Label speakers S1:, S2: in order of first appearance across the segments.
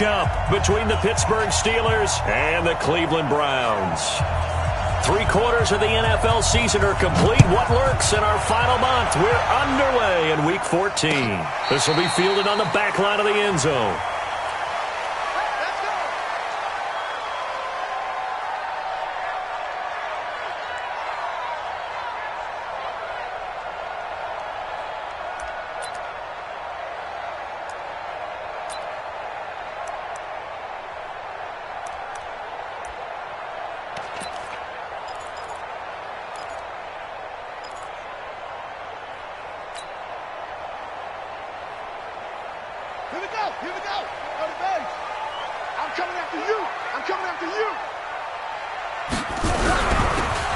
S1: matchup between the Pittsburgh Steelers and the Cleveland Browns. 3 quarters of the NFL season are complete. What lurks in our final month? We're underway in Week 14. This will be fielded on the back line of the end zone.
S2: Here we go. On the base. I'm coming after you. I'm coming after you.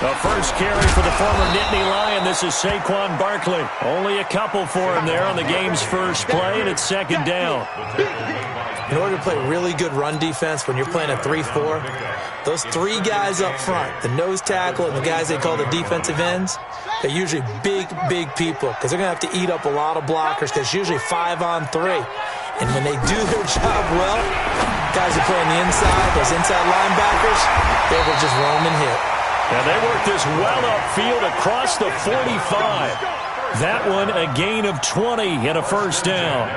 S1: The first carry for the former Nittany Lion. This is Saquon Barkley. Only a couple for him there on the game's first play, and it's second down.
S3: In order to play really good run defense when you're playing a 3-4, those 3 guys up front, the nose tackle and the guys they call the defensive ends, they're usually big people because they're going to have to eat up a lot of blockers because it's usually 5-on-3. And when they do their job well, guys who play on the inside, those inside linebackers, they will just roam and hit.
S1: And they work this well upfield across the 45. That one a gain of 20 and a first down.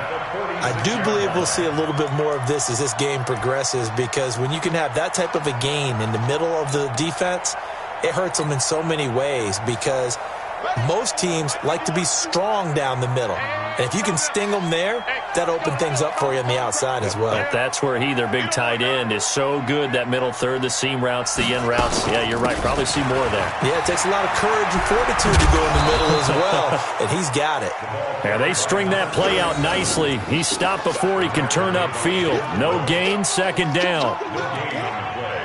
S3: I do believe we'll see a little bit more of this as this game progresses because when you can have that type of a gain in the middle of the defense, it hurts them in so many ways because most teams like to be strong down the middle. And if you can sting them there, that opens things up for you on the outside as well.
S1: But that's where their big tight end, is so good, that middle third, the seam routes, the in routes. Yeah, you're right. Probably see more there.
S3: Yeah, it takes a lot of courage and fortitude to go in the middle as well, and he's got it.
S1: Yeah, they string that play out nicely. He stopped before he can turn upfield. No gain, second down.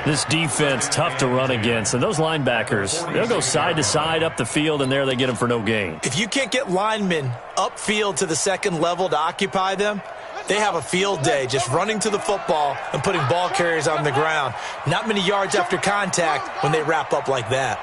S1: This defense, tough to run against. And those linebackers, they'll go side to side up the field, and there they get them for no gain.
S3: If you can't get linemen upfield to the second level to occupy them, they have a field day just running to the football and putting ball carriers on the ground. Not many yards after contact when they wrap up like that.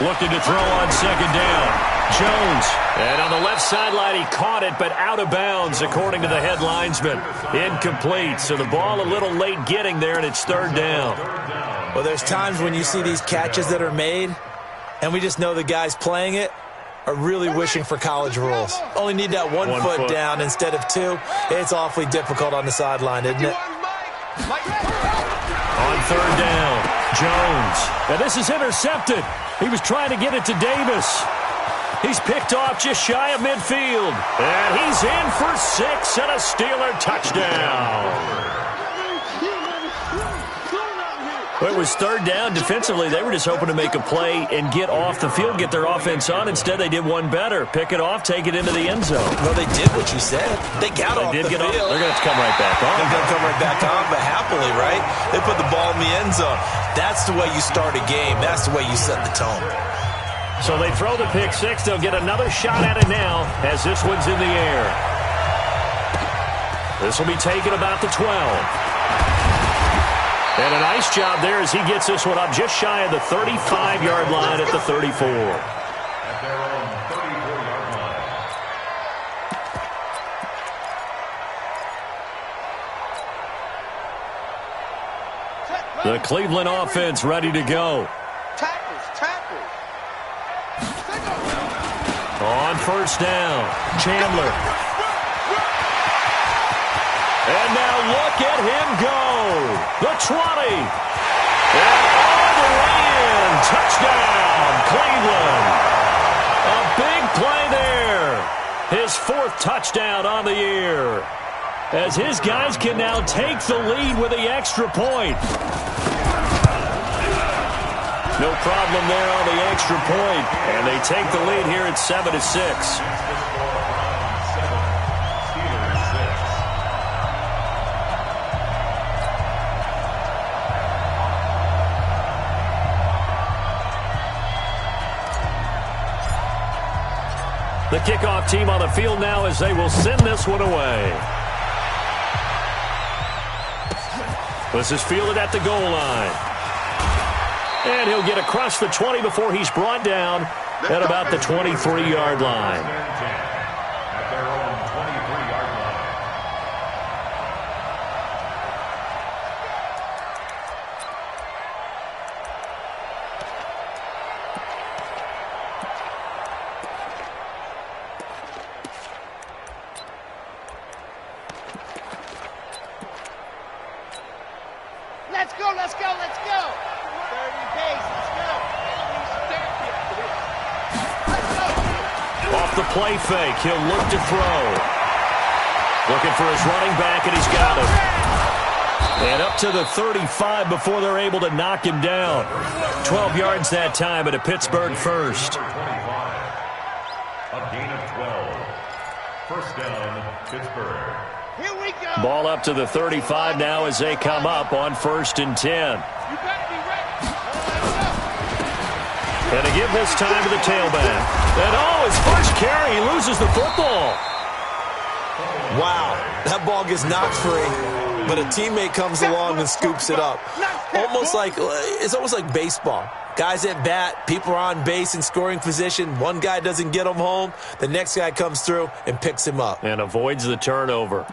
S1: Looking to throw on second down. Jones. And on the left sideline, he caught it, but out of bounds, according to the head linesman. Incomplete. So the ball a little late getting there, and it's third down.
S3: Well, there's times when you see these catches that are made, and we just know the guys playing it are really wishing for college rules. Only need that one foot down instead of 2. It's awfully difficult on the sideline, isn't it?
S1: On third down, Jones. Now this is intercepted. He was trying to get it to Davis. He's picked off just shy of midfield. And he's in for 6 and a Steeler touchdown. Well, it was third down. Defensively, they were just hoping to make a play and get off the field, get their offense on. Instead, they did one better. Pick it off, take it into the end zone.
S3: Well, they did what you said. They got off the field.
S1: They're going to have to come right back on.
S3: They're going to come right back on, but happily, right? They put the ball in the end zone. That's the way you start a game. That's the way you set the tone.
S1: So they throw the pick 6. They'll get another shot at it now as this one's in the air. This will be taken about the 12. And a nice job there as he gets this one up just shy of the 35-yard line at the 34. The Cleveland offense ready to go. On first down, Chandler. And now look at him go. The 20. And all the way in. Touchdown, Cleveland. A big play there. His 4th touchdown on the year. As his guys can now take the lead with the extra point. No problem there on the extra point. And they take the lead here at 7-6. The kickoff team on the field now as they will send this one away. This is fielded at the goal line. And he'll get across the 20 before he's brought down at about the 23-yard line. off the play fake. He'll look to throw. Looking for his running back, and he's got him. And up to the 35 before they're able to knock him down. 12 yards that time at a Pittsburgh first.
S4: A gain of 12. First down, Pittsburgh.
S2: Here we go.
S1: Ball up to the 35 now as they come up on 1st and 10.
S2: You better be ready.
S1: And to give this time to the tailback. And his first carry, he loses the football.
S3: Wow, that ball gets knocked free, but a teammate comes along and scoops it up. It's almost like baseball. Guys at bat, people are on base in scoring position. One guy doesn't get him home. The next guy comes through and picks him up.
S1: And avoids the turnover.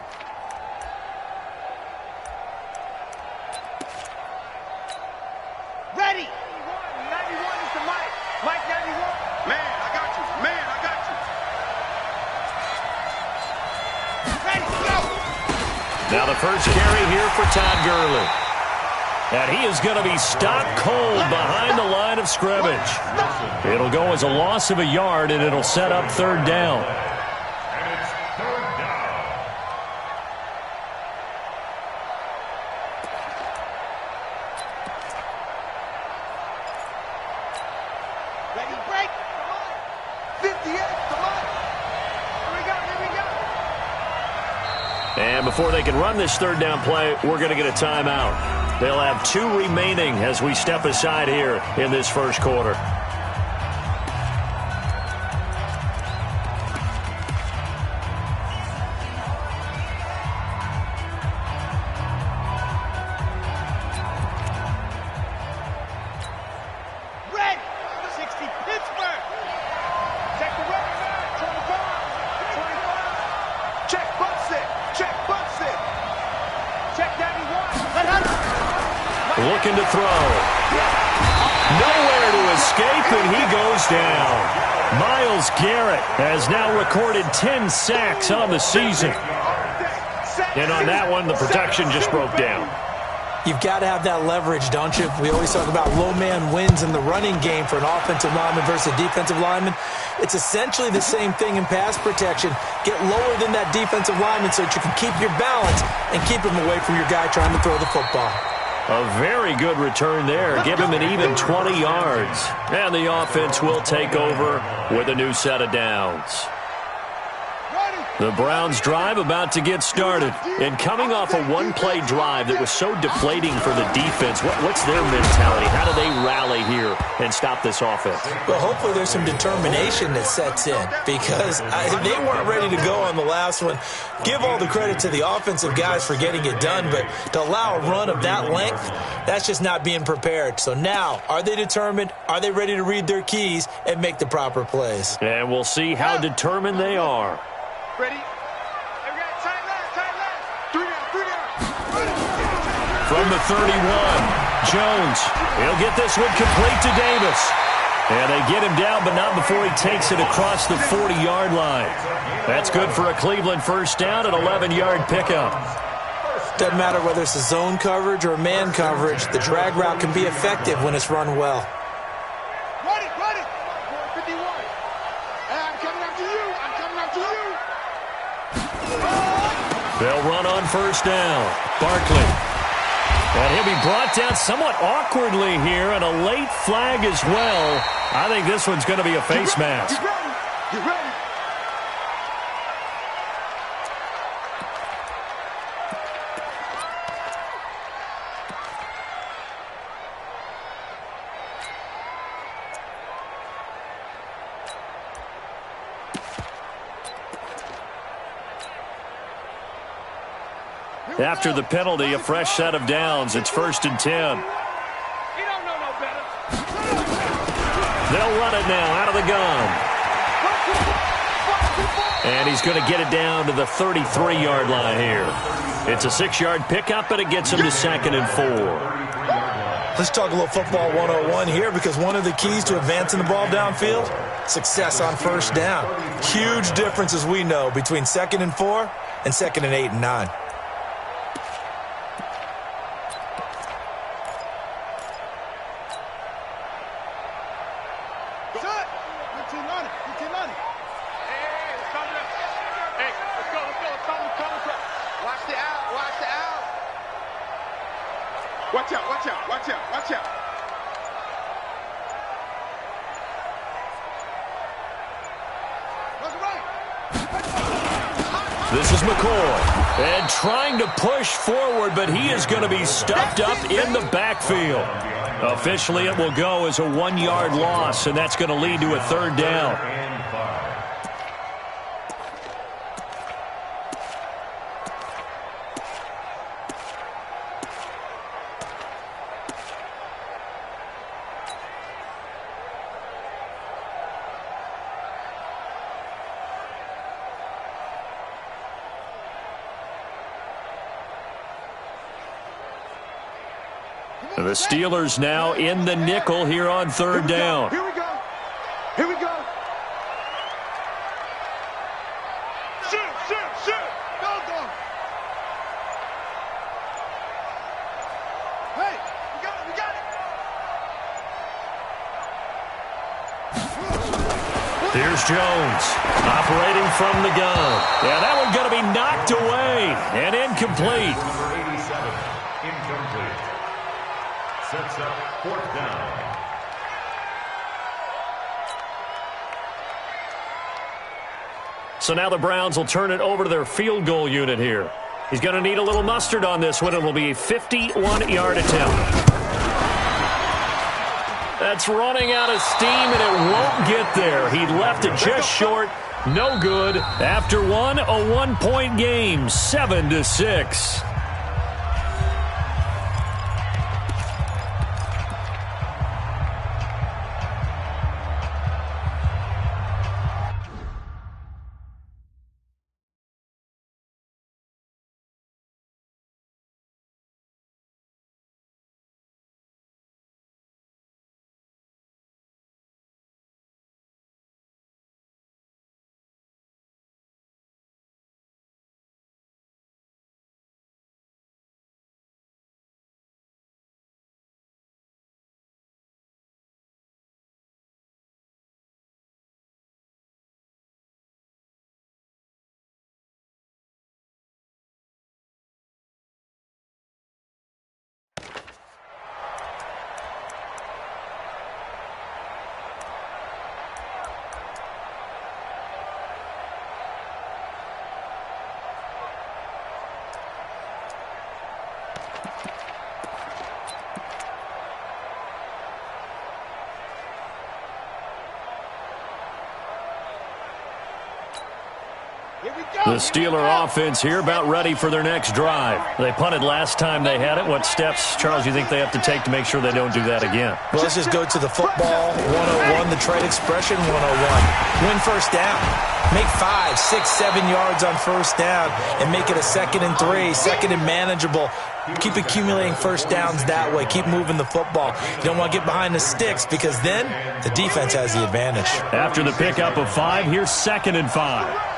S2: Ready. 91 is the mic. Mike 91. Man, I got you. Man, I got you. Ready, go.
S1: Now the first carry here for Todd Gurley. And he is going to be stopped cold behind the line of scrimmage. It'll go as a loss of a yard, and it'll set up 3rd down.
S4: And it's 3rd down.
S2: Ready, break. Come on. 58, come on. Here we go, here we go.
S1: And before they can run this 3rd down play, we're going to get a timeout. They'll have 2 remaining as we step aside here in this first quarter.
S2: Red, 60, Pittsburgh. Check the red, 25, 25. Check, butt sit. Check, butt sit. Check 91. Let her.
S1: Looking to throw. Nowhere to escape, and he goes down. Myles Garrett has now recorded 10 sacks on the season. And on that one, the protection just broke down.
S3: You've got to have that leverage, don't you? We always talk about low man wins in the running game for an offensive lineman versus a defensive lineman. It's essentially the same thing in pass protection. Get lower than that defensive lineman so that you can keep your balance and keep him away from your guy trying to throw the football.
S1: A very good return there. Give him an even 20 yards. And the offense will take over with a new set of downs. The Browns drive about to get started. And coming off a one-play drive that was so deflating for the defense, what's their mentality? How do they rally here and stop this offense?
S3: Well, hopefully there's some determination that sets in because they weren't ready to go on the last one. Give all the credit to the offensive guys for getting it done, but to allow a run of that length, that's just not being prepared. So now, are they determined? Are they ready to read their keys and make the proper plays?
S1: And we'll see how determined they are.
S2: Ready? Tight left. 3 down.
S1: From the 31, Jones. He'll get this one complete to Davis. And they get him down, but not before he takes it across the 40-yard line. That's good for a Cleveland first down, an 11-yard pickup.
S3: Doesn't matter whether it's a zone coverage or man coverage, the drag route can be effective when it's run well.
S2: Ready. 51. I'm coming after you.
S1: They'll run on first down. Barkley. And he'll be brought down somewhat awkwardly here, and a late flag as well. I think this one's going to be a face mask.
S2: Get ready.
S1: After the penalty, a fresh set of downs. It's 1st and 10.
S2: You don't know no better.
S1: They'll run it now out of the gun. And he's going to get it down to the 33-yard line here. It's a 6-yard pickup, and it gets him to 2nd and 4.
S3: Let's talk a little football 101 here because one of the keys to advancing the ball downfield, success on first down. Huge difference, as we know, between 2nd and 4 and 2nd and 8 and 9.
S2: Watch out, watch out, watch out, watch out.
S1: This is McCoy, and trying to push forward, but he is going to be stuffed up in the backfield. Officially, it will go as a 1-yard loss, and that's going to lead to a 3rd down. The Steelers now in the nickel here on 3rd down.
S2: Here we go. Here we go. Shoot, shoot, shoot. Go, go. Hey, we got it, we got it.
S1: Here's Jones, operating from the gun. Yeah, that one's going to be knocked away and incomplete.
S4: Number 87, incomplete. Sets up 4th down.
S1: So now the Browns will turn it over to their field goal unit here. He's going to need a little mustard on this one. It will be a 51-yard attempt. That's running out of steam, and it won't get there. He left it just short. No good. After one, a 1-point game, 7-6. The Steeler offense here about ready for their next drive. They punted last time they had it. What steps, Charles, do you think they have to take to make sure they don't do that again?
S3: Well, let's just go to the football 101, the trade expression 101. Win first down. Make 5, 6, 7 yards on first down and make it a 2nd and 3, 2nd and manageable. Keep accumulating first downs that way. Keep moving the football. You don't want to get behind the sticks because then the defense has the advantage.
S1: After the pickup of 5, here's 2nd and 5.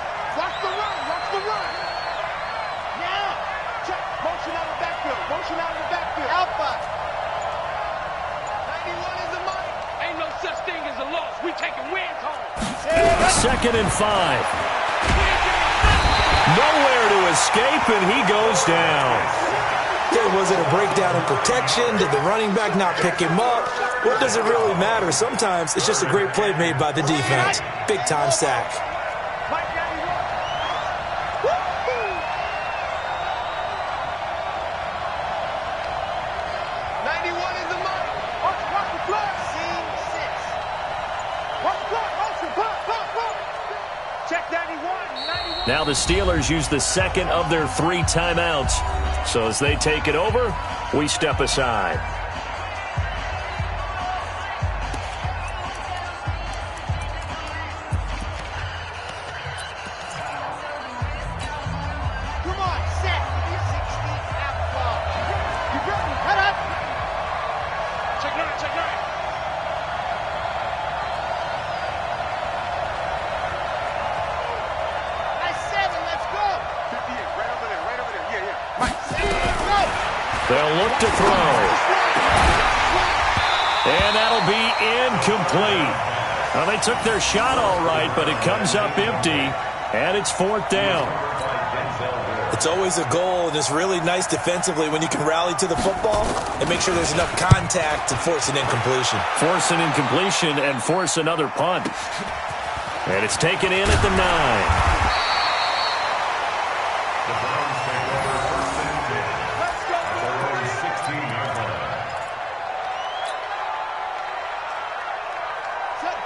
S1: Second and 5. Nowhere to escape, and he goes down.
S3: Was it a breakdown in protection? Did the running back not pick him up? What does it really matter? Sometimes it's just a great play made by the defense. Big-time sack.
S1: Now the Steelers use the 2nd of their 3 timeouts. So as they take it over, we step aside.
S2: Come on, set. 16 half ball. You ready? Head up. Check 9, check 9.
S1: They'll look to throw. And that'll be incomplete. Well, they took their shot all right, but it comes up empty, and it's 4th down.
S3: It's always a goal, and it's really nice defensively when you can rally to the football and make sure there's enough contact to force an incompletion.
S1: Force an incompletion and force another punt. And it's taken in at the 9.
S4: The Browns take over first and 10. Let's go. At the 16-yard line.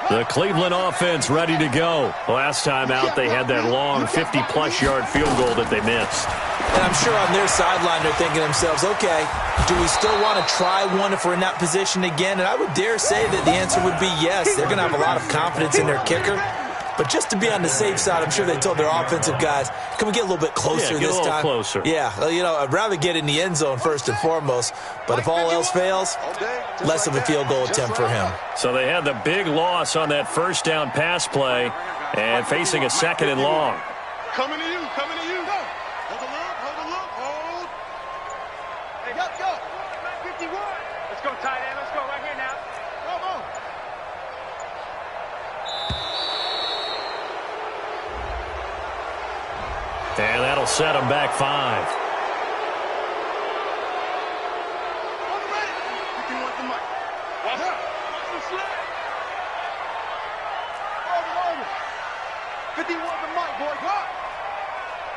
S1: The Cleveland offense ready to go. Last time out, they had that long 50-plus yard field goal that they missed.
S3: And I'm sure on their sideline they're thinking to themselves, okay, do we still want to try one if we're in that position again? And I would dare say that the answer would be yes. They're going to have a lot of confidence in their kicker. But just to be on the safe side, I'm sure they told their offensive guys, can we get a little bit closer this time?
S1: Closer.
S3: Yeah, I'd rather get in the end zone first and foremost. But if all else fails, less of a field goal attempt for him.
S1: So they had the big loss on that first down pass play and facing a second and long.
S2: Coming to you, coming to you. Go. Hold the look, hold. Hey, go. 51. Let's go, tight end. Let's go right here now. Come on.
S1: And that'll set him back 5.
S2: On the ready. 51 the mic. Watch out. Watch the slide. Over. 51 the mic, boy. Go.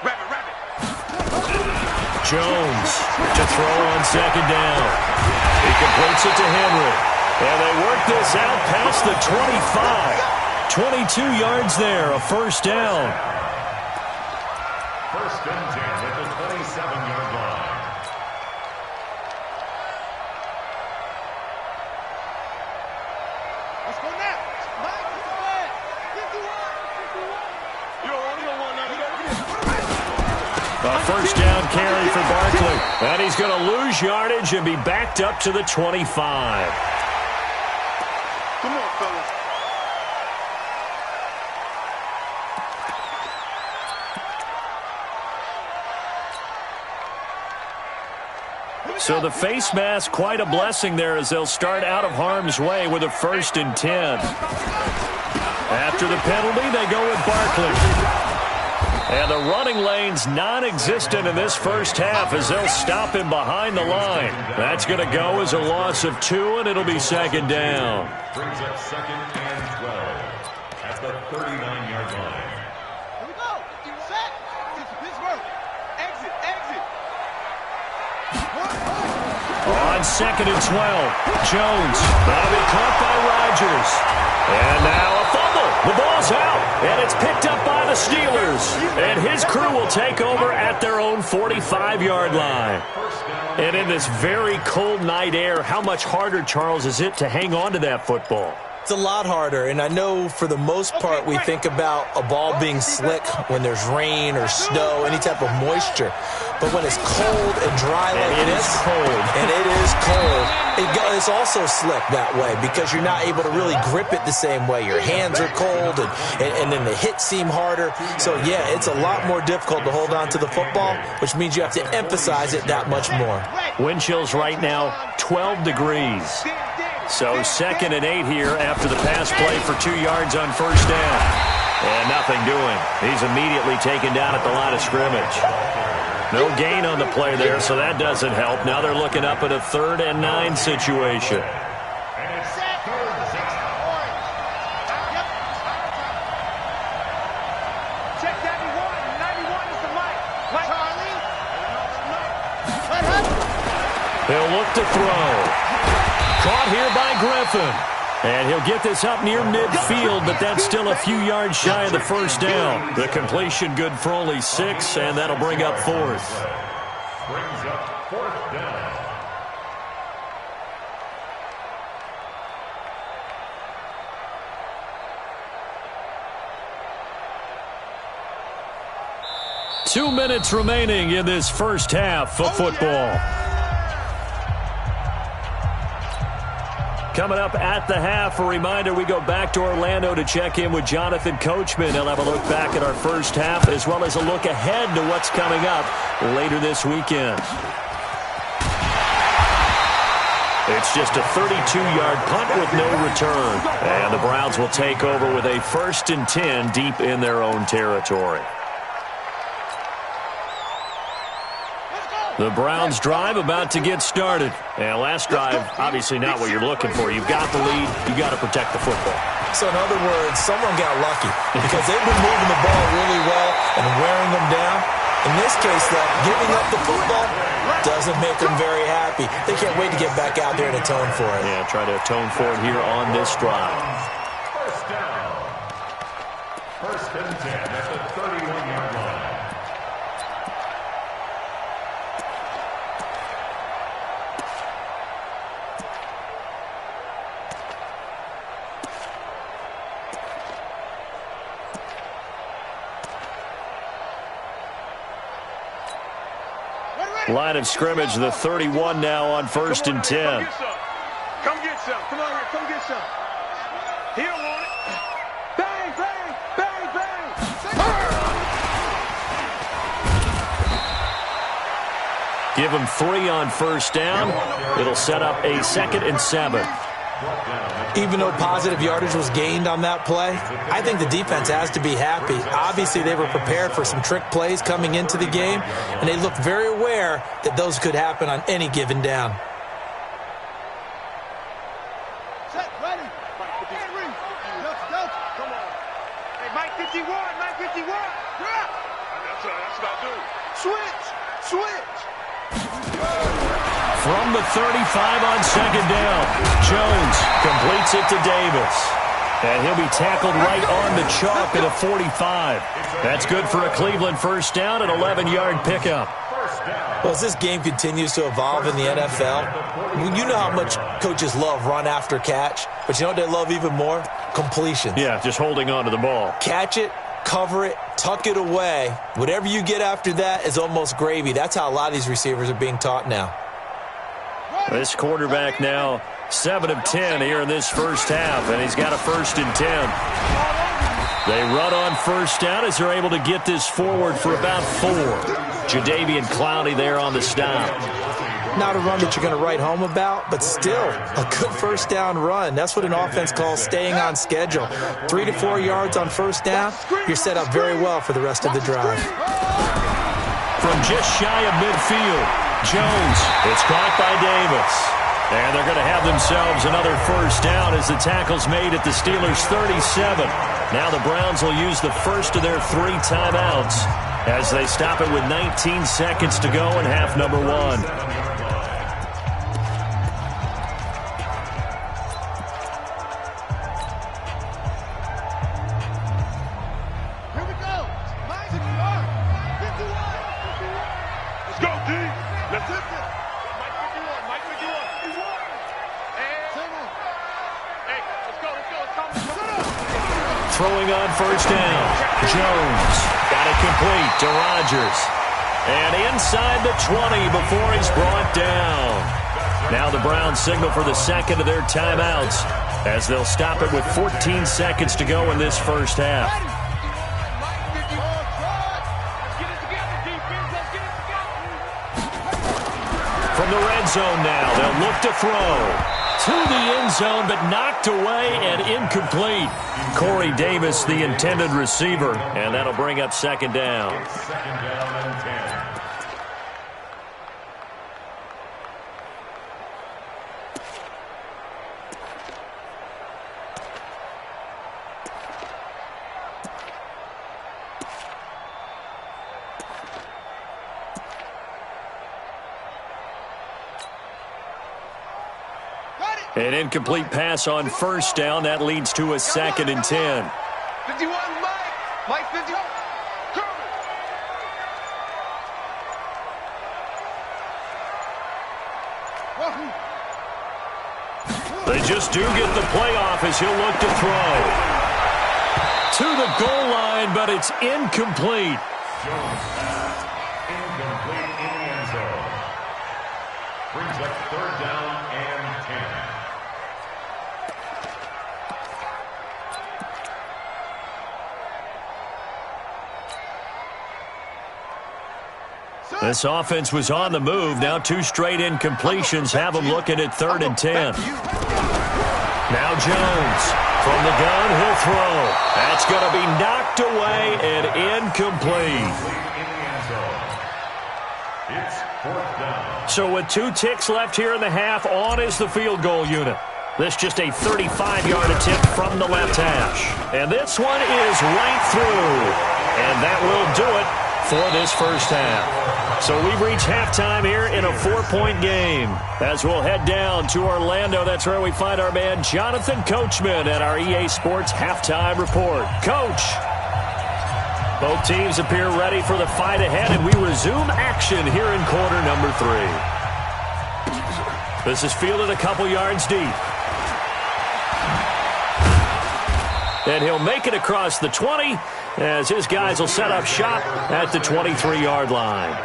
S2: Rabbit.
S1: Jones to throw on second down. He completes it to Henry. And they work this out past the 25. 22 yards there, a first down.
S4: First and 10 at the 27-yard line.
S2: Let's go now. Mike, it's the man. 51. You don't want none of that.
S1: A first down carry for Barkley. And he's going to lose yardage and be backed up to the 25.
S2: Come on, fellas.
S1: So the face mask, quite a blessing there as they'll start out of harm's way with a first and 10. After the penalty, they go with Barkley. And the running lane's non-existent in this first half as they'll stop him behind the line. That's going to go as a loss of 2, and it'll be second down.
S4: Brings up second and 12 at the 39-yard line.
S2: Here we go. Set. It's Pittsburgh. Exit.
S1: On second and 12, Jones. That'll be caught by Rodgers. And now a fumble. The ball's out, and it's picked up by the Steelers. And his crew will take over at their own 45-yard line. And in this very cold night air, how much harder, Charles, is it to hang on to that football?
S3: It's a lot harder, and I know for the most part we think about a ball being slick when there's rain or snow, any type of moisture. But when it's cold and dry like this, it's also slick that way because you're not able to really grip it the same way. Your hands are cold, and then the hits seem harder. So, yeah, it's a lot more difficult to hold on to the football, which means you have to emphasize it that much more.
S1: Wind chills right now, 12 degrees. So second and 8 here after the pass play for 2 yards on first down. And nothing doing. He's immediately taken down at the line of scrimmage. No gain on the play there, so that doesn't help. Now they're looking up at a 3rd and 9 situation.
S2: Check 91 is the mic. Charlie.
S1: He'll look to throw. Caught here by Griffin. And he'll get this up near midfield, but that's still a few yards shy of the first down. The completion good for only 6, and that'll bring up 4th.
S4: Brings up 4th down.
S1: Two minutes remaining in this first half of football. Coming up at the half, a reminder, we go back to Orlando to check in with Jonathan Coachman. He'll have a look back at our first half as well as a look ahead to what's coming up later this weekend. It's just a 32-yard punt with no return. And the Browns will take over with a 1st and 10 deep in their own territory. The Browns drive about to get started. And last drive, obviously not what you're looking for. You've got the lead. You've got to protect the football.
S3: So in other words, someone got lucky because they've been moving the ball really well and wearing them down. In this case, though, giving up the football doesn't make them very happy. They can't wait to get back out there and atone for it.
S1: Yeah, try to atone for it here on this drive.
S4: First down. First and 10 at the 31-yard line.
S1: Line of scrimmage, the 31 now on first and 10.
S2: Come get some. Come on here. Come get some. He don't want it. Bang, bang, bang, bang.
S1: Give him 3 on first down. It'll set up a 2nd and 7.
S3: Even though positive yardage was gained on that play, I think the defense has to be happy. Obviously, they were prepared for some trick plays coming into the game, and they looked very aware that those could happen on any given down.
S2: Set, ready. Come on. Hey, Mike 51, Mike 51. That's what I do. Switch.
S1: From the 35 on second down, Jones completes it to Davis. And he'll be tackled right on the chalk at a 45. That's good for a Cleveland first down, an 11-yard pickup.
S3: Well, as this game continues to evolve in the NFL, you know how much coaches love run after catch, but you know what they love even more? Completion.
S1: Yeah, just holding on to the ball.
S3: Catch it, cover it, tuck it away. Whatever you get after that is almost gravy. That's how a lot of these receivers are being taught now.
S1: This quarterback now 7 of 10 here in this first half, and he's got a first and 10. They run on first down as they're able to get this forward for about 4. Jadeveon Clowney there on the stop.
S3: Not a run that you're going to write home about, but still a good first down run. That's what an offense calls staying on schedule. 3 to 4 yards on first down, you're set up very well for the rest of the drive.
S1: From just shy of midfield, Jones, it's caught by Davis. And they're going to have themselves another first down as the tackle's made at the Steelers' 37. Now the Browns will use the first of their 3 timeouts as they stop it with 19 seconds to go in half number 1. Throwing on first down. Jones got it complete to Rodgers. And inside the 20 before he's brought down. Now the Browns signal for the second of their timeouts as they'll stop it with 14 seconds to go in this first half. From the red zone now, they'll look to throw. To the end zone, but knocked away and incomplete. Corey Davis, the intended receiver, and that'll bring up second down.
S4: Second down and 10.
S1: An incomplete pass on first down. That leads to a 2nd and 10.
S2: 51, Mike 51.
S1: They just do get the playoff as he'll look to throw. To the goal line, but it's incomplete.
S4: Jones pass incomplete in the end zone. Brings up third down and 10.
S1: This offense was on the move. Now 2 straight incompletions have them looking at 3rd and 10. Now Jones from the gun, he'll throw. That's going to be knocked away and incomplete.
S4: It's Fourth down.
S1: So with 2 ticks left here in the half, on is the field goal unit. This just a 35-yard attempt from the left hash. And this one is right through. And that will do it for this first half. So we've reached halftime here in a 4-point game. As we'll head down to Orlando, that's where we find our man Jonathan Coachman at our EA Sports Halftime Report. Coach, both teams appear ready for the fight ahead, and we resume action here in quarter number 3. This is fielded a couple yards deep. And he'll make it across the 20 as his guys will set up shop at the 23-yard line.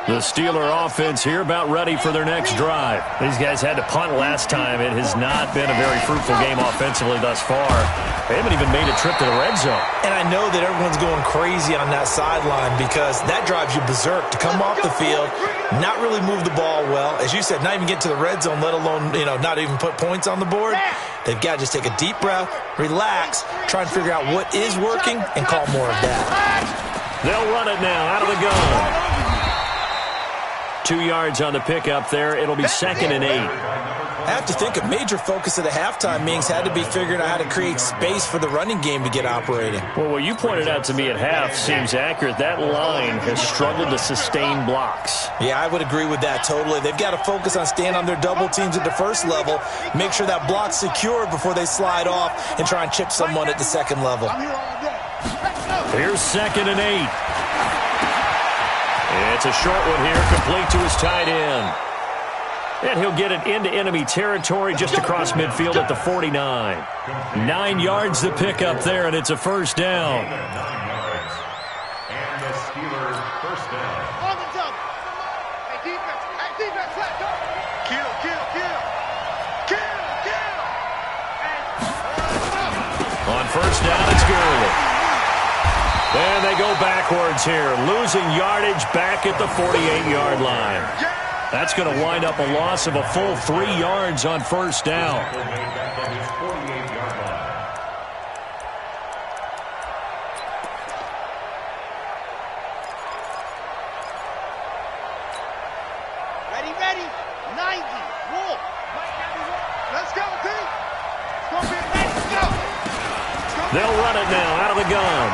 S1: The Steeler offense here about ready for their next drive. These guys had to punt last time. It has not been a very fruitful game offensively thus far. They haven't even made a trip to the red zone.
S3: And I know that everyone's going crazy on that sideline because that drives you berserk to come off the field, not really move the ball well. As you said, not even get to the red zone, let alone, not even put points on the board. They've got to just take a deep breath, relax, try and figure out what is working, and call more of that.
S1: They'll run it now out of the gun. 2 yards on the pickup there. It'll be 2nd and 8.
S3: I have to think a major focus of the halftime meetings had to be figuring out how to create space for the running game to get operating.
S1: Well, what you pointed out to me at half seems accurate. That line has struggled to sustain blocks.
S3: Yeah, I would agree with that totally. They've got to focus on staying on their double teams at the first level, make sure that block's secured before they slide off and try and chip someone at the second level.
S1: Here's 2nd and 8. It's a short one here, complete to his tight end. And he'll get it into enemy territory just across midfield at the 49. 9 yards to pick up there, and it's a first down.
S4: 9 yards. And the Steelers first down.
S2: On the jump. Hey, defense. Hey, defense, let go. Kill, kill, kill. Kill, kill.
S1: On first down, it's Gurley. And they go backwards here, losing yardage back at the 48-yard line. That's going to wind up a loss of a full 3 yards on first down.
S2: Ready, ready. 90. Wolf. Let's go, team. It's going to be a nice go.
S1: They'll run it now out of the gun.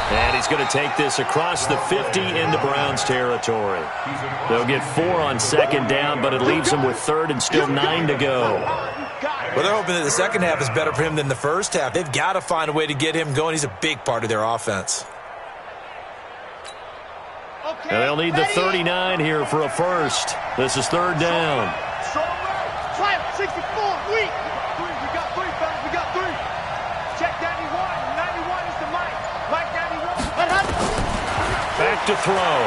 S1: And he's going to take this across the 50 into Browns territory. They'll get 4 on 2nd down, but it leaves them with 3rd and still 9 to go.
S3: Well, they're hoping that the second half is better for him than the first half. They've got to find a way to get him going. He's a big part of their offense.
S1: And they'll need the 39 here for a first. This is 3rd down.
S2: Try it, 64. We got 3, fellas. We got 3. Check 91. 91 is the mic. Mike 91.
S1: Back to throw.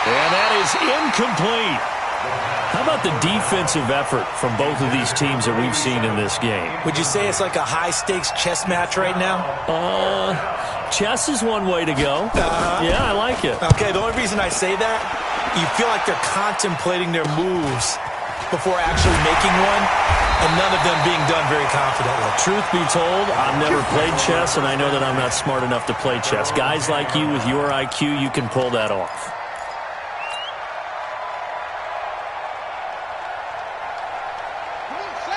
S1: And that is incomplete. How about the defensive effort from both of these teams that we've seen in this game?
S3: Would you say it's like a high-stakes chess match right now?
S1: Chess is one way to go. Yeah, I like it.
S3: Okay, the only reason I say that, you feel like they're contemplating their moves before actually making one, and none of them being done very confidently.
S1: Truth be told, I've never played chess, and I know that I'm not smart enough to play chess. Guys like you with your IQ, you can pull that off.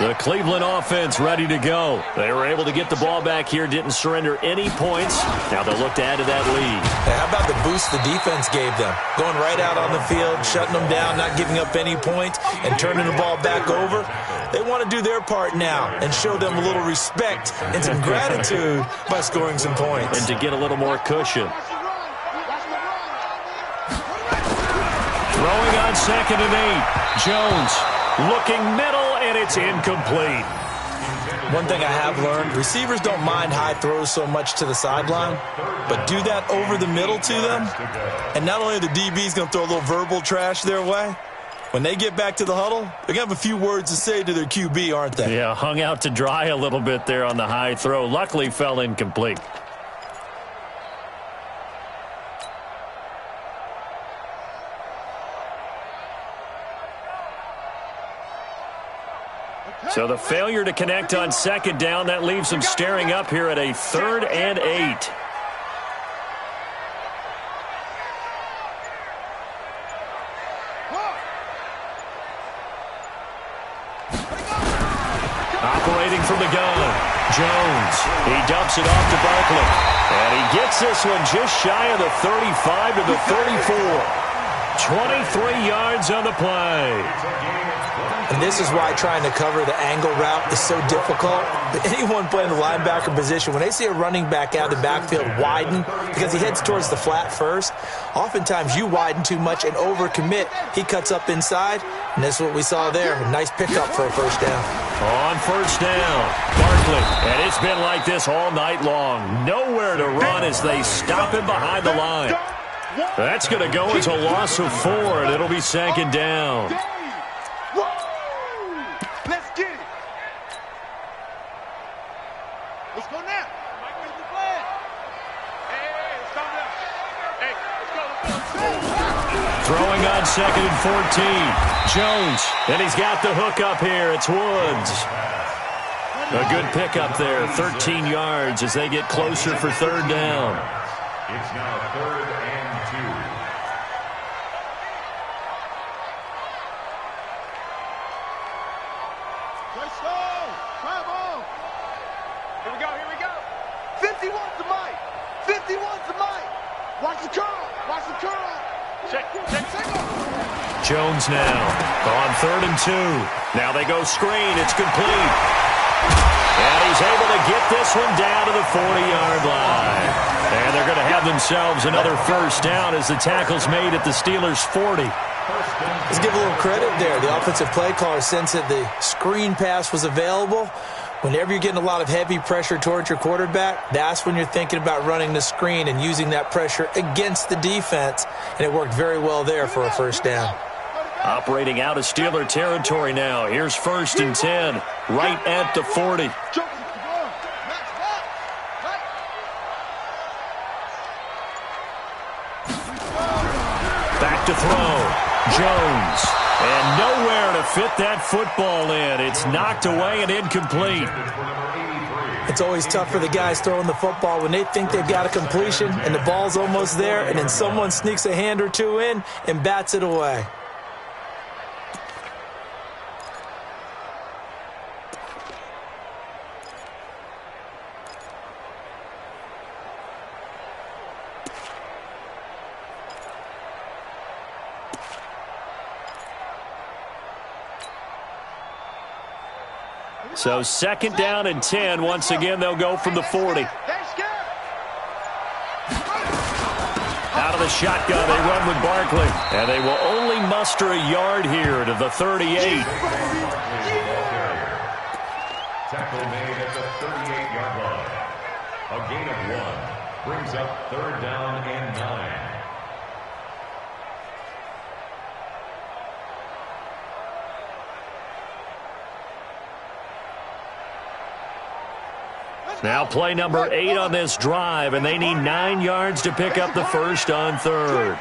S1: The Cleveland offense ready to go. They were able to get the ball back here, didn't surrender any points. Now they'll look to add to that lead.
S3: Hey, how about the boost the defense gave them? Going right out on the field, shutting them down, not giving up any points, and turning the ball back over. They want to do their part now and show them a little respect and some gratitude by scoring some points.
S1: And to get a little more cushion. Throwing on 2nd and 8. Jones looking middle, and it's incomplete.
S3: One thing I have learned, receivers don't mind high throws so much to the sideline, but do that over the middle to them, and not only are the DBs going to throw a little verbal trash their way, when they get back to the huddle, they're going to have a few words to say to their QB, aren't they?
S1: Yeah, hung out to dry a little bit there on the high throw. Luckily fell incomplete. So the failure to connect on 2nd down, that leaves them staring up here at a 3rd and 8. Operating from the gun, Jones. He dumps it off to Barkley. And he gets this one just shy of the 35 to the 34. 23 yards on the play.
S3: And this is why trying to cover the angle route is so difficult. But anyone playing the linebacker position, when they see a running back out of the backfield widen, because he heads towards the flat first, oftentimes you widen too much and overcommit. He cuts up inside, and that's what we saw there. A nice pickup for a 1st down.
S1: On 1st down, Barkley. And it's been like this all night long. Nowhere to run as they stop him behind the line. That's going to go as a loss of 4, and it'll be 2nd down.
S2: Let's get it. Let's go now. Hey, let's go now. Hey, let's go.
S1: Throwing on 2nd and 14. Jones. And he's got the hook up here. It's Woods. A good pickup there. 13 yards as they get closer for 3rd down.
S4: It's now 3rd and 2.
S2: Here we go. 51's the mic. 51's the mic. Watch the curl. Watch the curl. Check.
S1: Jones now on 3rd and 2. Now they go screen. It's complete. And he's able to get this one down to the 40-yard line. And they're going to have themselves another 1st down as the tackle's made at the Steelers' 40.
S3: Let's give a little credit there. The offensive play caller sensed that the screen pass was available. Whenever you're getting a lot of heavy pressure towards your quarterback, that's when you're thinking about running the screen and using that pressure against the defense. And it worked very well there for a 1st down.
S1: Operating out of Steeler territory now. Here's 1st and 10, right at the 40. Back to throw. Jones. And nowhere to fit that football in. It's knocked away and incomplete.
S3: It's always tough for the guys throwing the football when they think they've got a completion and the ball's almost there, and then someone sneaks a hand or two in and bats it away.
S1: So 2nd down and 10. Once again, they'll go from the 40. Out of the shotgun, they run with Barkley. And they will only muster a yard here to the 38.
S4: Tackle made at the 38-yard line. A gain of 1 brings up 3rd down and 9.
S1: Now play number 8 on this drive, and they need 9 yards to pick up the 1st on 3rd.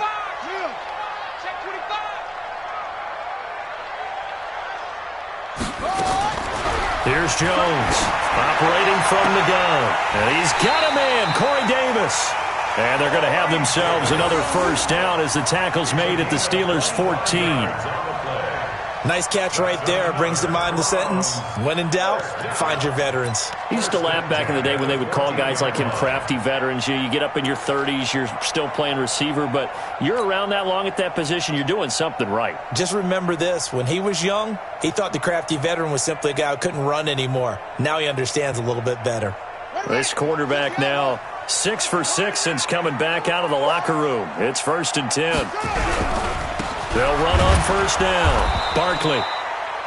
S1: Here's Jones, operating from the gun. And he's got a man, Corey Davis. And they're going to have themselves another 1st down as the tackle's made at the Steelers' 14.
S3: Nice catch right there. Brings to mind the sentence, when in doubt, find your veterans.
S1: He used to laugh back in the day when they would call guys like him crafty veterans. You get up in your 30s, you're still playing receiver, but you're around that long at that position, you're doing something right.
S3: Just remember this. When he was young, he thought the crafty veteran was simply a guy who couldn't run anymore. Now he understands a little bit better.
S1: This quarterback now 6 for 6 since coming back out of the locker room. It's 1st and 10. They'll run on first down. Barkley.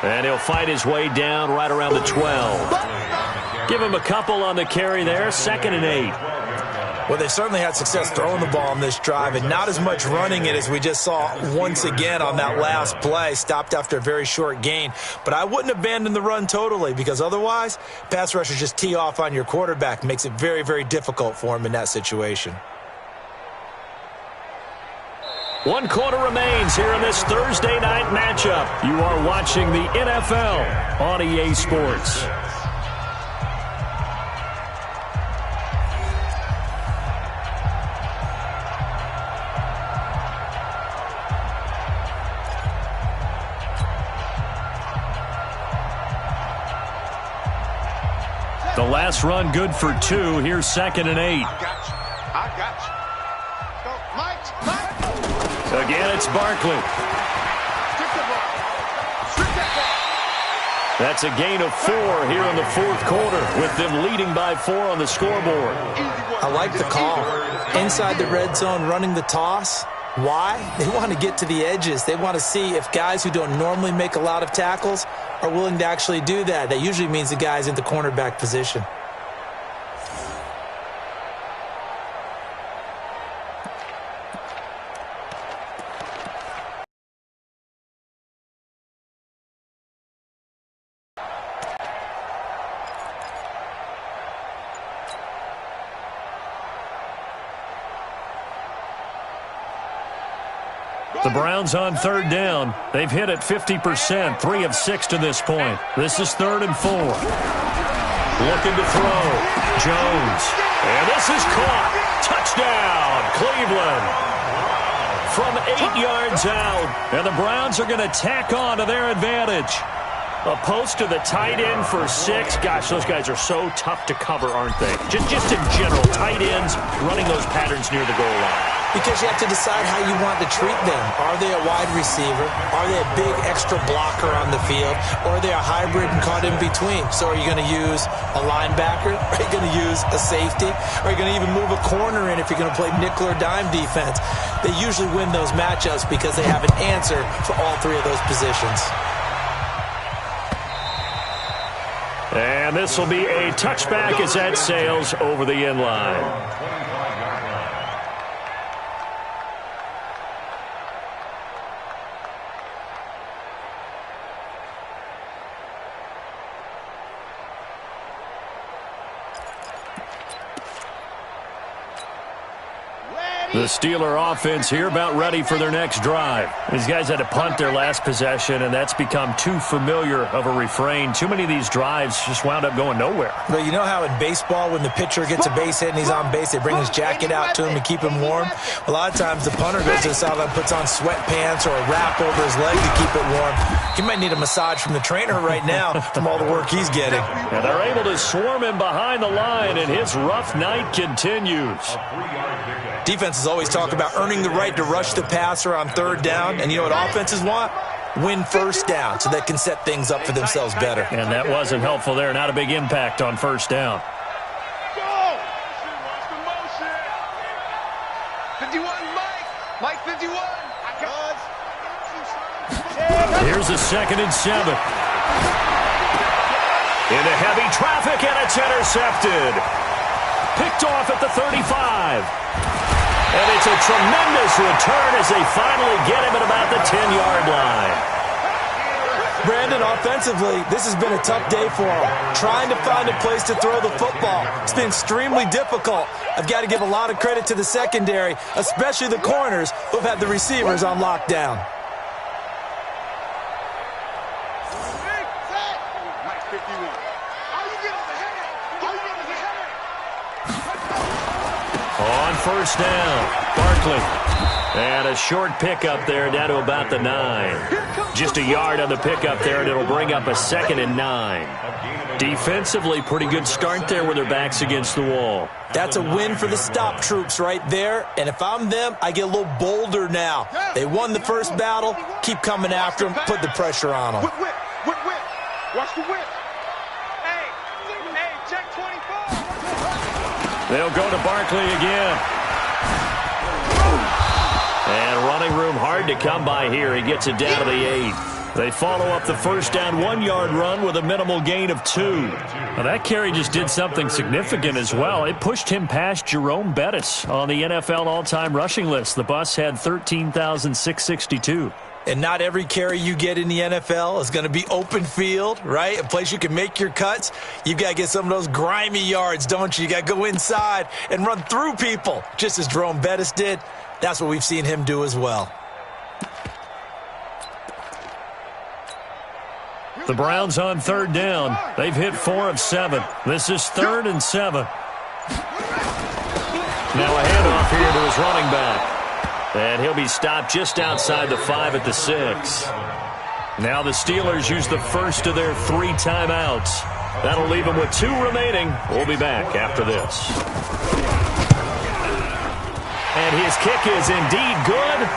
S1: And he'll fight his way down right around the 12. Give him a couple on the carry there. 2nd and 8.
S3: Well, they certainly had success throwing the ball on this drive, and not as much running it as we just saw once again on that last play. Stopped after a very short gain. But I wouldn't abandon the run totally, because otherwise, pass rushers just tee off on your quarterback. Makes it very, very difficult for him in that situation.
S1: 1 quarter remains here in this Thursday night matchup. You are watching the NFL on EA Sports. The last run good for 2. Here's 2nd and 8.
S2: I got you. Go, Mike.
S1: Again, it's Barkley. That's a gain of 4 here in the 4th quarter, with them leading by 4 on the scoreboard.
S3: I like the call. Inside the red zone, running the toss. Why? They want to get to the edges. They want to see if guys who don't normally make a lot of tackles are willing to actually do that. That usually means the guy's in the cornerback position.
S1: The Browns on 3rd down. They've hit it 50%, 3 of 6 to this point. This is 3rd and 4. Looking to throw. Jones. And this is caught. Touchdown, Cleveland. From 8 yards out. And the Browns are going to tack on to their advantage. A post to the tight end for 6. Gosh, those guys are so tough to cover, aren't they? Just in general, tight ends running those patterns near the goal line.
S3: Because you have to decide how you want to treat them. Are they a wide receiver? Are they a big extra blocker on the field? Or are they a hybrid and caught in between? So are you going to use a linebacker? Are you going to use a safety? Are you going to even move a corner in if you're going to play nickel or dime defense? They usually win those matchups because they have an answer for all 3 of those positions.
S1: And this will be a touchback as that sails over the end line. The Steeler offense here about ready for their next drive. These guys had to punt their last possession, and that's become too familiar of a refrain. Too many of these drives just wound up going nowhere.
S3: But you know how in baseball, when the pitcher gets a base hit and he's on base, they bring his jacket out to him to keep him warm? A lot of times the punter goes to the sideline, puts on sweatpants or a wrap over his leg to keep it warm. He might need a massage from the trainer right now from all the work he's getting.
S1: And they're able to swarm him behind the line, and his rough night continues.
S3: Defenses always talk about earning the right to rush the passer on 3rd down. And you know what offenses want? Win 1st down so they can set things up for themselves better.
S1: And that wasn't helpful there. Not a big impact on 1st down.
S2: Go! 51, Mike 51.
S1: Here's a 2nd and 7. Into heavy traffic, and it's intercepted. Picked off at the 35. And it's a tremendous return as they finally get him at about the 10-yard line.
S3: Brandon, offensively, this has been a tough day for him. Trying to find a place to throw the football. It's been extremely difficult. I've got to give a lot of credit to the secondary, especially the corners who have had the receivers on lockdown.
S1: On first down, Barkley. And a short pickup there down to about the 9. Just a yard on the pickup there, and it'll bring up a 2nd and 9. Defensively, pretty good start there with their backs against the wall.
S3: That's a win for the stop troops right there. And if I'm them, I get a little bolder now. They won the first battle. Keep coming after them. Put the pressure on them.
S2: Whip. Watch the whip. Hey, check 24.
S1: They'll go to Barkley again. And running room hard to come by here. He gets it down to the 8. They follow up the first down 1-yard run with a minimal gain of 2.
S5: Now that carry just did something significant as well. It pushed him past Jerome Bettis on the NFL all-time rushing list. The bus had 13,662.
S3: And not every carry you get in the NFL is going to be open field, right? A place you can make your cuts. You've got to get some of those grimy yards, don't you? You got to go inside and run through people, just as Jerome Bettis did. That's what we've seen him do as well.
S5: The Browns on third down. They've hit 4 of 7. This is 3rd and 7.
S1: Now a handoff here to his running back. And he'll be stopped just outside the 5 at the 6. Now the Steelers use the first of their 3 timeouts. That'll leave them with 2 remaining. We'll be back after this. And his kick is indeed good.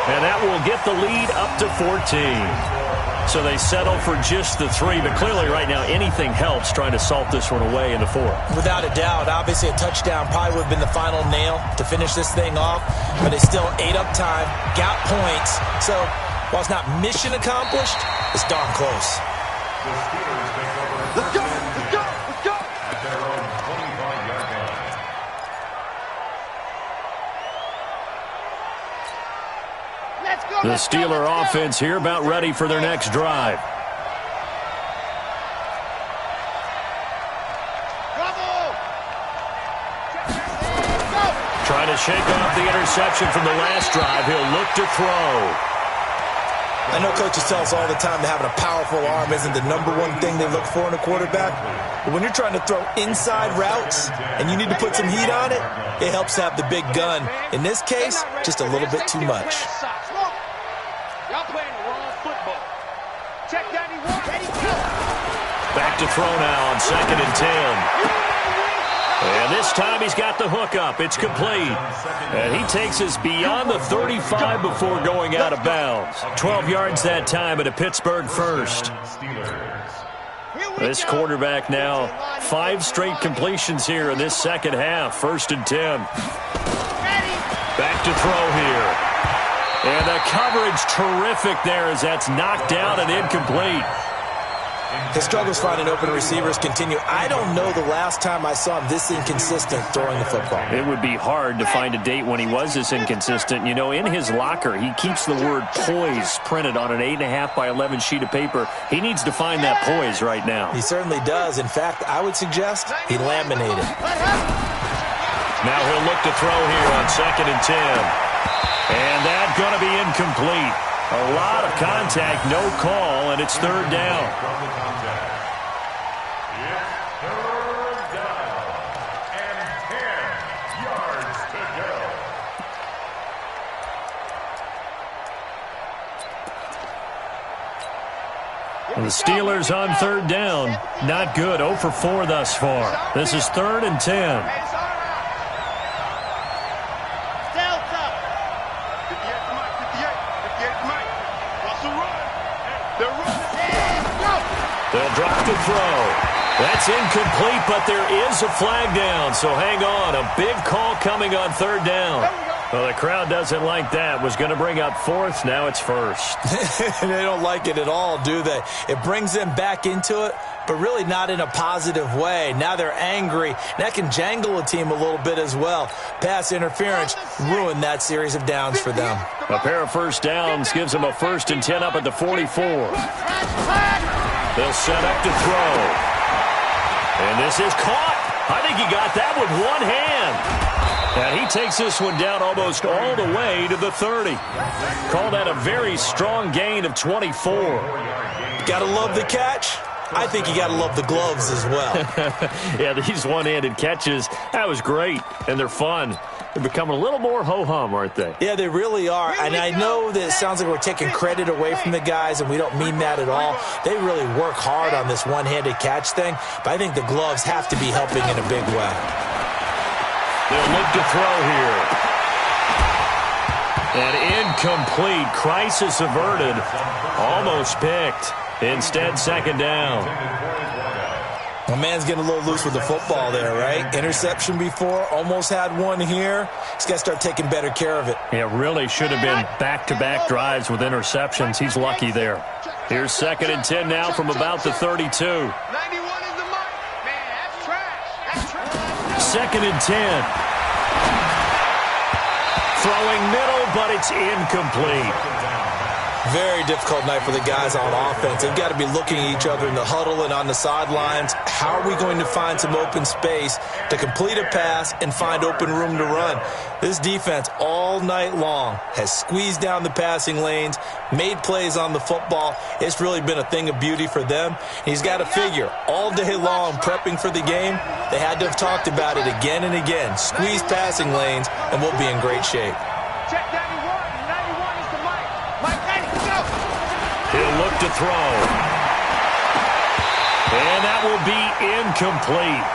S1: And that will get the lead up to 14. So they settle for just the 3, but clearly right now anything helps trying to salt this one away in the 4th.
S3: Without a doubt, obviously a touchdown probably would have been the final nail to finish this thing off, but they still ate up time, got points. So while it's not mission accomplished, it's darn close.
S2: Let's go.
S4: At their own 25-yard line.
S1: The Steeler offense here about ready for their next drive. Trying to shake off the interception from the last drive. He'll look to throw.
S3: I know coaches tell us all the time that having a powerful arm isn't the #1 thing they look for in a quarterback. But when you're trying to throw inside routes and you need to put some heat on it, it helps to have the big gun. In this case, just a little bit too much.
S2: Y'all playing the wrong football. Check 91.
S1: Back to throw now on 2nd and 10. And this time he's got the hook up. It's complete. And he takes us beyond the 35 before going out of bounds. 12 yards that time at a Pittsburgh first. This quarterback now 5 straight completions here in this second half. 1st and 10. Back to throw here. And the coverage terrific there as that's knocked down and incomplete.
S3: His struggles finding open receivers continue. I don't know the last time I saw him this inconsistent throwing the football.
S5: It would be hard to find a date when he was this inconsistent. You know, in his locker, he keeps the word poise printed on an 8.5 by 11 sheet of paper. He needs to find that poise right now.
S3: He certainly does. In fact, I would suggest he laminated.
S1: Now he'll look to throw here on 2nd and 10. And that's going to be incomplete. A lot of contact, no call, and it's 3rd down.
S5: The Steelers on 3rd down. Not good. 0 for 4 thus far. This is 3rd and 10.
S1: They'll drop the throw. That's incomplete, but there is a flag down, so hang on. A big call coming on 3rd down. Well, the crowd doesn't like that. Was going to bring up 4th. Now it's 1st.
S3: They don't like it at all, do they? It brings them back into it, but really not in a positive way. Now they're angry. That can jangle a team a little bit as well. Pass interference ruined that series of downs for them.
S1: A pair of 1st downs gives them a 1st and 10 up at the 44. They'll set up to throw. And this is caught. I think he got that with one hand. And he takes this one down almost all the way to the 30. Call that a very strong gain of 24.
S3: Gotta love the catch. I think you got to love the gloves as well.
S5: Yeah, these one-handed catches, that was great, and they're fun. They're becoming a little more ho-hum, aren't they?
S3: Yeah, they really are. And I know that it sounds like we're taking credit away from the guys, and we don't mean that at all. They really work hard on this one-handed catch thing, but I think the gloves have to be helping in a big way.
S5: They'll look to throw here. And incomplete. Crisis averted. Almost picked. Instead, second down.
S3: My man's getting a little loose with the football there, right? Interception before, almost had one here. He's got to start taking better care of it.
S5: Yeah, really should have been back-to-back drives with interceptions. He's lucky there. Here's 2nd and 10 now from about the 32.
S2: 91 is the mark. Man, that's trash. That's trash.
S5: 2nd and 10. Throwing middle, but it's incomplete.
S3: Very difficult night for the guys on offense. They've got to be looking at each other in the huddle and on the sidelines. How are we going to find some open space to complete a pass and find open room to run? This defense all night long has squeezed down the passing lanes, made plays on the football. It's really been a thing of beauty for them. He's got to figure all day long prepping for the game, they had to have talked about it again and again. Squeeze passing lanes and we'll be in great shape.
S2: Check 91. 91 is the Mike. Mike, ready, go.
S5: He'll look to throw. And that will be incomplete.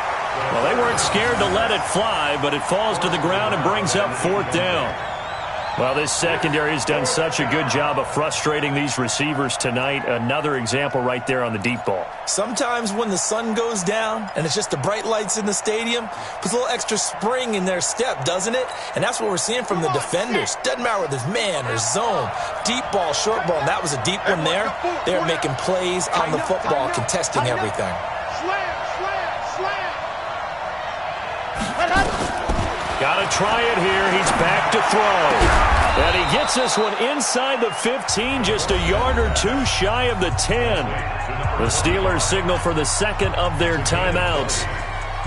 S5: Well, they weren't scared to let it fly, but it falls to the ground and brings up 4th down. Well, this secondary has done such a good job of frustrating these receivers tonight. Another example right there on the deep ball.
S3: Sometimes when the sun goes down and it's just the bright lights in the stadium, puts a little extra spring in their step, doesn't it? And that's what we're seeing from the defenders. Doesn't matter whether it's man or zone, deep ball, short ball, and that was a deep one there. They're making plays on the football, contesting everything.
S2: Slam, slam, slam.
S5: Got to try it here. He's back to throw. And he gets this one inside the 15, just a yard or two shy of the 10. The Steelers signal for the second of their timeouts.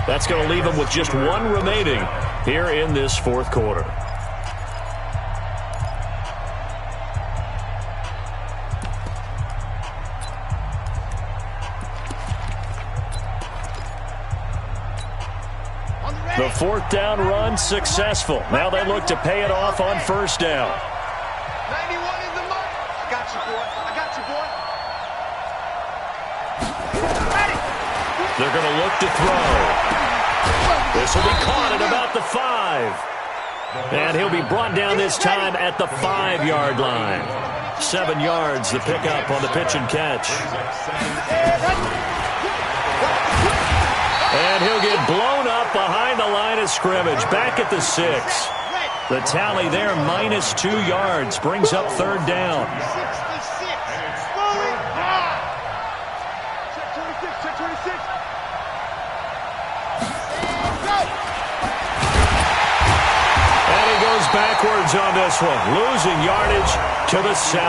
S5: That's going to leave them with just one remaining here in this 4th quarter. The 4th down run successful. Now they look to pay it off on 1st down.
S2: 91 is the mark. I got you, boy. I got you, boy. Ready.
S5: They're going to look to throw. This will be caught at about the 5. And he'll be brought down this time at the 5-yard line. 7 yards, the pickup on the pitch and catch. And he'll get blown up behind the line of scrimmage, back at the 6. The tally there, minus 2 yards, brings up 3rd down.
S2: Check 26.
S5: And he goes backwards on this one, losing yardage to the 7.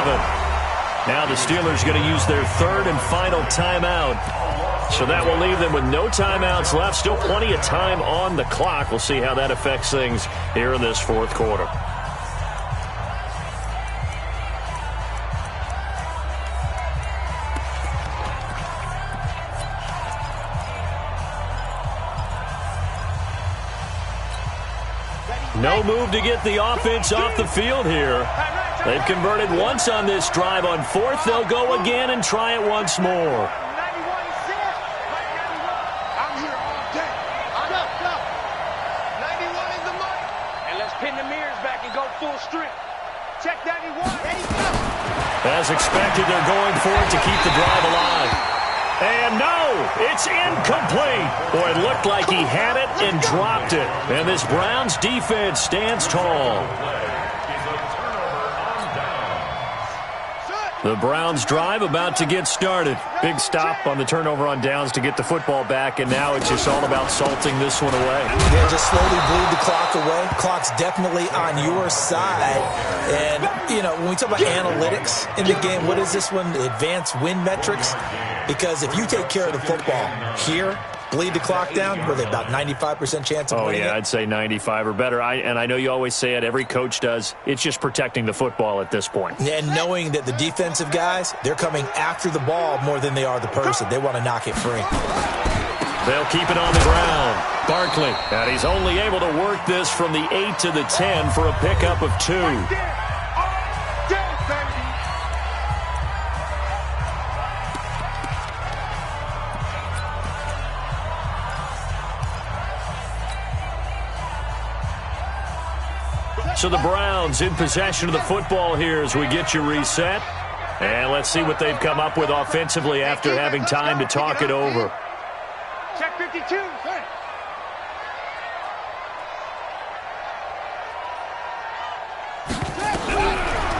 S5: Now the Steelers going to use their 3rd and final timeout. So that will leave them with no timeouts left. Still plenty of time on the clock. We'll see how that affects things here in this 4th quarter. No move to get the offense off the field here. They've converted once on this drive. On 4th, they'll go again and try it once more.
S2: Check 91.
S5: As expected, they're going for it to keep the drive alive. And no, it's incomplete. Boy, it looked like he had it and dropped it. And this Browns defense stands tall. The Browns drive about to get started. Big stop on the turnover on downs to get the football back, and now it's just all about salting this one away.
S3: Yeah, just slowly bleed the clock away. Clock's definitely on your side. And, you know, when we talk about analytics in the game, what is this one? Advanced win metrics? Because if you take care of the football here, bleed the clock down, were they about 95% chance of winning
S5: yeah,
S3: it?
S5: I'd say 95 or better. And I know you always say it, every coach does. It's just protecting the football at this point.
S3: And knowing that the defensive guys, they're coming after the ball more than they are the person. They want to knock it free.
S5: They'll keep it on the ground. Barkley, and he's only able to work this from the 8 to the 10 for a pickup of 2. So the Browns in possession of the football here as we get you reset. And let's see what they've come up with offensively after having time to talk it over.
S2: Check 52.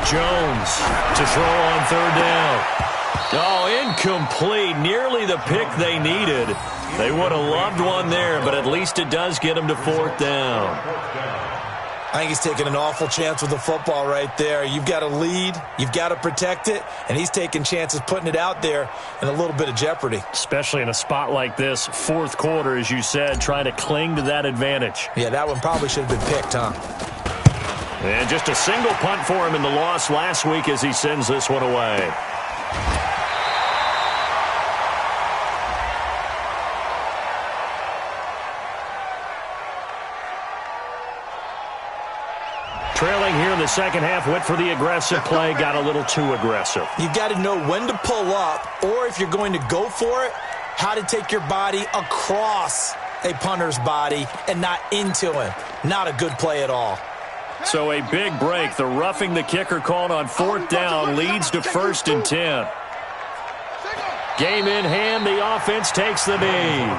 S5: Jones to throw on 3rd down. Oh, incomplete. Nearly the pick they needed. They would have loved one there, but at least it does get them to 4th down.
S3: I think he's taking an awful chance with the football right there. You've got to lead, you've got to protect it, and he's taking chances putting it out there in a little bit of jeopardy.
S5: Especially in a spot like this, 4th quarter, as you said, trying to cling to that advantage.
S3: Yeah, that one probably should have been picked, huh?
S5: And just a single punt for him in the loss last week as he sends this one away. Trailing here in the second half, went for the aggressive play, got a little too aggressive.
S3: You've got to know when to pull up, or if you're going to go for it, how to take your body across a punter's body and not into him. Not a good play at all.
S5: So a big break. The roughing the kicker called on 4th down leads to 1st and 10. Game in hand, the offense takes the knee.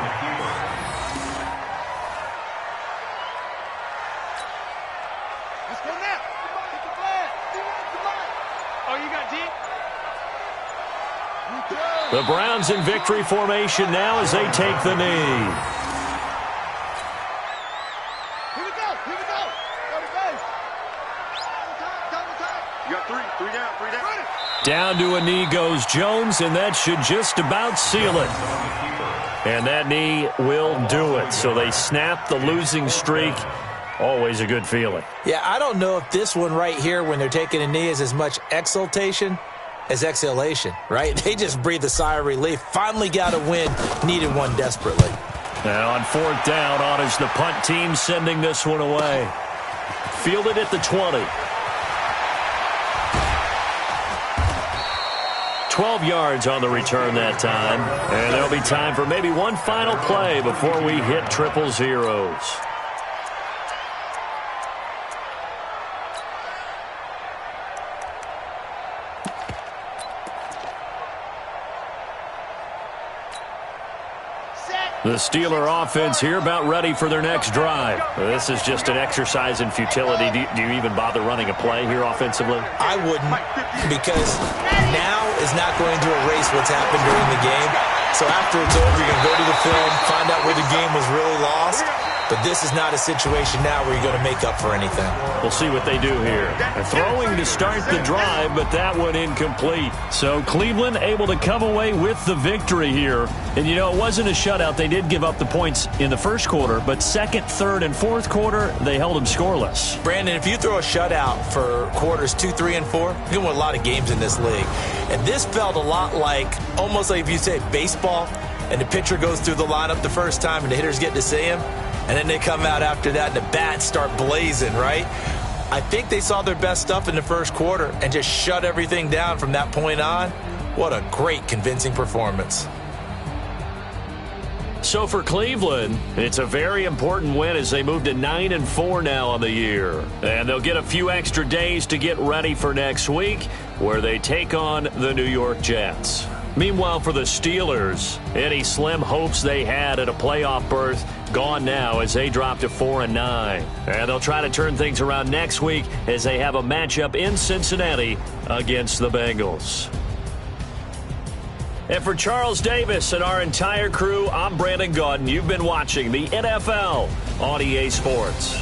S5: The Browns in victory formation now as they take the knee.
S2: Here we go. You got three down.
S5: Down to a knee goes Jones, and that should just about seal it. And that knee will do it. So they snap the losing streak. Always a good feeling.
S3: Yeah, I don't know if this one right here, when they're taking a knee, is as much exultation as exhalation, right? They just breathe a sigh of relief. Finally got a win, needed one desperately.
S5: And on 4th down, on is the punt team sending this one away. Fielded at the 20. 12 yards on the return that time. And there'll be time for maybe one final play before we hit 000. The Steeler offense here about ready for their next drive. This is just an exercise in futility. Do you even bother running a play here offensively?
S3: I wouldn't, because now is not going to erase what's happened during the game. So after it's over, you're going to go to the film, find out where the game was really lost. But this is not a situation now where you're going to make up for anything.
S5: We'll see what they do here. Throwing to start the drive, but that one incomplete. So Cleveland able to come away with the victory here. And, you know, it wasn't a shutout. They did give up the points in the first quarter, but second, third, and fourth quarter, they held them scoreless.
S3: Brandon, if you throw a shutout for quarters 2, 3, and 4, you're going to win a lot of games in this league. And this felt a lot like, almost like if you say baseball, and the pitcher goes through the lineup the first time and the hitters get to see him, and then they come out after that and the bats start blazing, right? I think they saw their best stuff in the first quarter and just shut everything down from that point on. What a great, convincing performance.
S5: So for Cleveland, it's a very important win as they move to 9-4 now on the year. And they'll get a few extra days to get ready for next week, where they take on the New York Jets. Meanwhile, for the Steelers, any slim hopes they had at a playoff berth gone now as they drop to 4-9. And they'll try to turn things around next week as they have a matchup in Cincinnati against the Bengals. And for Charles Davis and our entire crew, I'm Brandon Gaudin. You've been watching the NFL on EA Sports.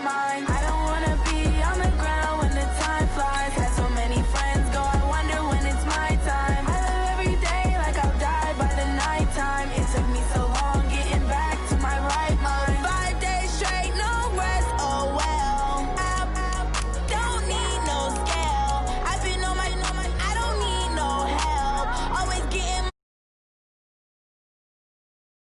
S6: mine.